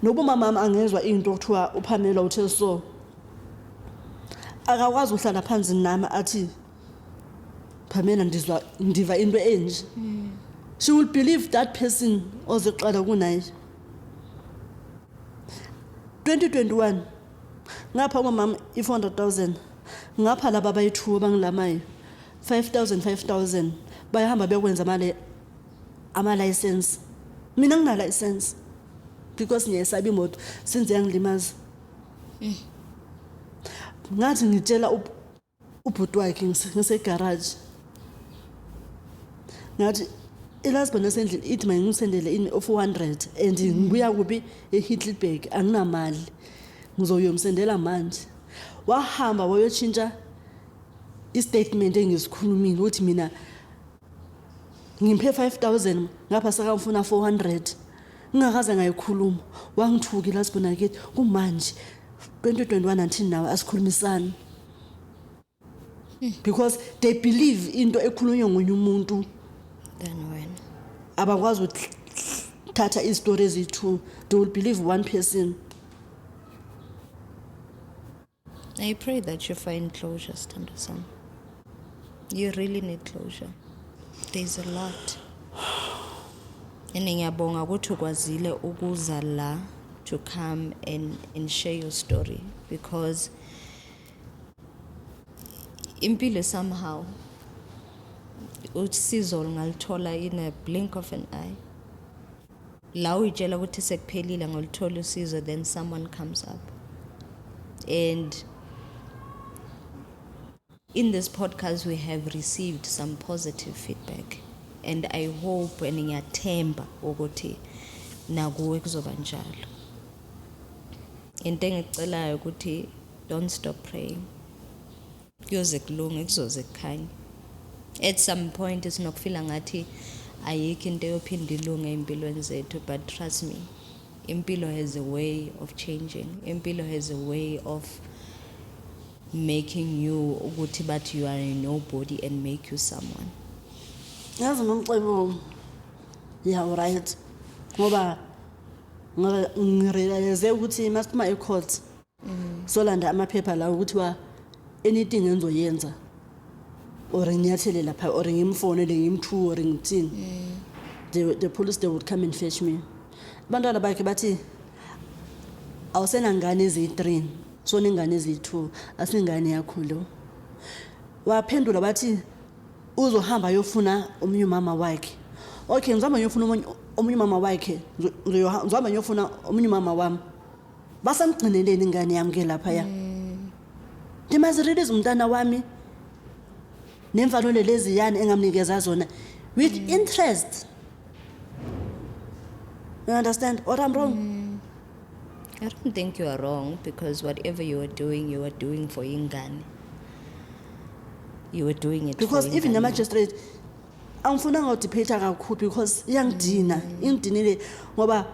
Noba mama angezwa into okuthiwa uPamela uthe so. Akakwazi uhlala phansi nami athi Pamela ndiva into enje. She will believe that person ozoqala kunaye. 2021 ngapha mama i400,000 ngapha laba bayithuwa bangilamayo 5,000 bayahamba bekwenza ama license. Mina ngina license because ngiyesaba imoto since yangilimaza. Ngathi ngitshela ubhuti wakhe ngise garage. Ngathi ilasibona sendle ithi mangisendele in of 400 and ngibuya kubi eHitleberg anginamali. Ngizoyomsendela manje. Wahamba wayotshintsha istatement engisikhulumile ukuthi mina ngimpe 5,000 ngapha sakamfuna 400. Ngingakaze ngayikhuluma. Wangithuki lasibona ke kumanje 2021 until now asikhulumisana. Because they believe into ekhulunywa ngomunye umuntu. Then when Abakwazi ukuthatha istories ethu, they will believe one person. I pray that you find closure, Standosan. You really need closure. There's a lot. And ngiyabonga ukuthi ukwazile ukuza la to come and share your story, because impilo somehow usizo ngalithola in a blink of an eye. La uyitshela ukuthi sekuphelile ngolithola usizo, then someone comes up. And in this podcast we have received some positive feedback, and I hope and ngiyathemba ukuthi nakuwe kuzoba njalo. Into engicelayo ukuthi don't stop praying. Kuyoze kulunge, kuzoze kukhanye. At some point isinokufila ngathi ayikho into yophinda ilunge empilweni zethu, but trust me, impilo has a way of changing. Impilo has a way of making you ukuthi but you are a nobody and make you someone. Yazi nomcebo yeah right. Ngoba ngirealize ukuthi masima ecourt solanda amaphepha la ukuthi wa anything engizoyenza or ngiyathele lapha or ngimfonele ngimthu or ngithini, the police they would come and fetch me. Abantwana bakhe bathi awusena ngane ezi3 so ningane ezi2 asingane yakho lo. Waphendula bathi uzohamba yofuna omunye umama wakhe. Okay, ngizama yofuna omunye umama wakhe, ngizama yofuna omunye umama wami. Basamgcineleni ingane yami ke lapha ya. Ndimazirelease umntana wami nemvalelo lezi yani engamnikeza zona with interest. You understand what I'm wrong? I don't think you are wrong, because whatever you were doing for ingane. You were doing it because for even the ingane. magistrate angifuna ngawudebate kakhulu because iyangidina ingidinile ngoba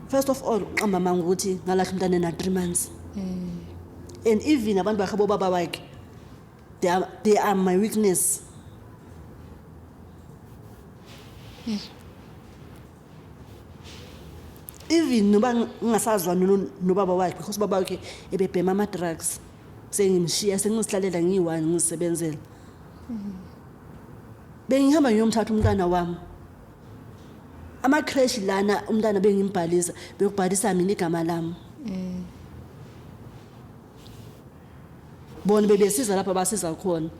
first of all uqamba manga ukuthi ngalahla umntana na 3 months. And even abantu bakhabo baba bakhe they are my weakness. Even noba ngingasazwani nobaba wakhe because baba wakhe ebebhema ama drugs. Sengimshiya sengizihlalela ngiyi1 ngisebenzela. Bengihamba ngiyomthatha umntana wami. Ama crash lana umntana bengimbhalisa bekubhalisa mina igama lami. Bona bebesiza lapha basiza khona.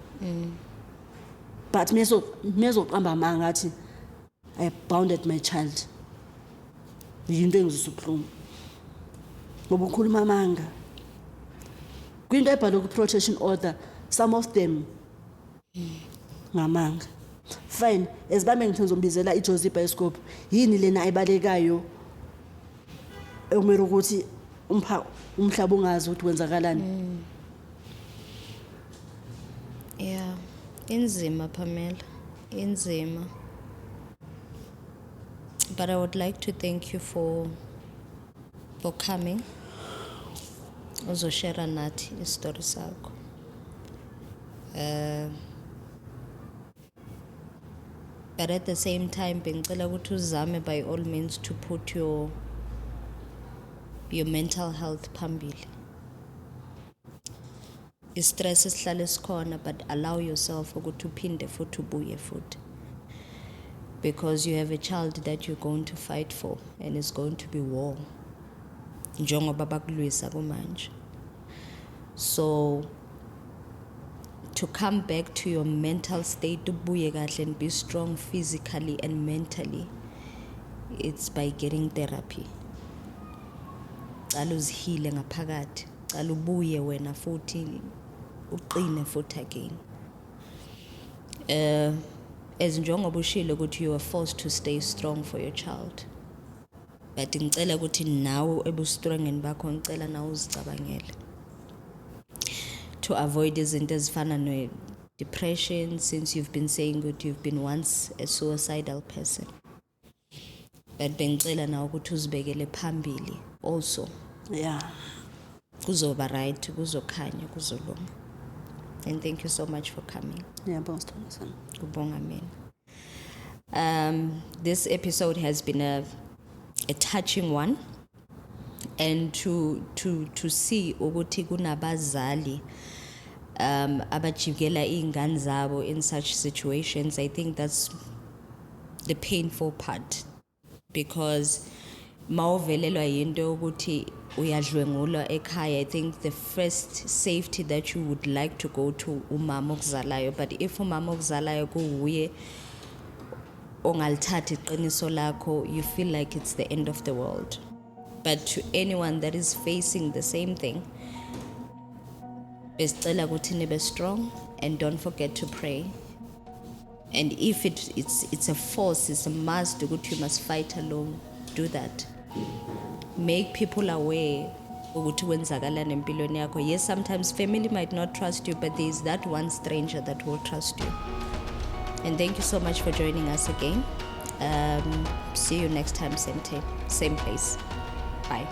But mezo qamba manga ngathi I bounded my child. Yinto engizusubhlungu. Ngoba ukhuluma amanga. Kwinto ebhalwe ku protection order, some of them ngamanga. fine as bame ngithi ngizombizela iJozi Bioscope yini lena ayibalekayo ekumele ukuthi umhlaba ungazi ukuthi wenzakalani. Yeah, inzima Pamela, inzima. But I would like to thank you for coming. Uzoshare nathi istory sakho. But at the same time, bengicela ukuthi uzame by all means to put your mental health phambili. Stress isihlale sikhona, but allow yourself ukuthi uphinde futhi ubuye futhi. Because you have a child that you're going to fight for, and it's going to be war. Njengoba bakulwisa kumanje. So to come back to your mental state, ubuye kahle and be strong physically and mentally, it's by getting therapy. Cala uzihile ngaphakathi, cala ubuye wena futhi uqine futhi again. As njengoba ushilo ukuthi you are forced to stay strong for your child. But ngicela ukuthi nawe ebustrongeni bakho ngicela nawe uzicabangele. To avoid izinto ezifana no depression, since you've been saying that you've been once a suicidal person. But bengicela nawe ukuthi uzibekele phambili also. Yeah. Kuzoba right, kuzokhanya, kuzolunga. And thank you so much for coming. Yeah, Boss Thomason. Kubonga mina. This episode has been a touching one, and to see ukuthi kunabazali abajikela ingane zabo in such situations, I think that's the painful part, because mawuvelelwa yinto ukuthi uyadlwengulwa ekhaya, I think the first safety that you would like to go to umama okuzalayo. But if umama okuzalayo kuwuye ongalithathi iqiniso lakho, you feel like it's the end of the world. But to anyone that is facing the same thing, besicela ukuthi nibe strong and don't forget to pray. And if it's a force, it's a must ukuthi you must fight alone, do that. Make people aware ukuthi wenzakalani empilweni yakho. Yes, sometimes family might not trust you, but there is that one stranger that will trust you. And thank you so much for joining us again. See you next time, same place. Bye.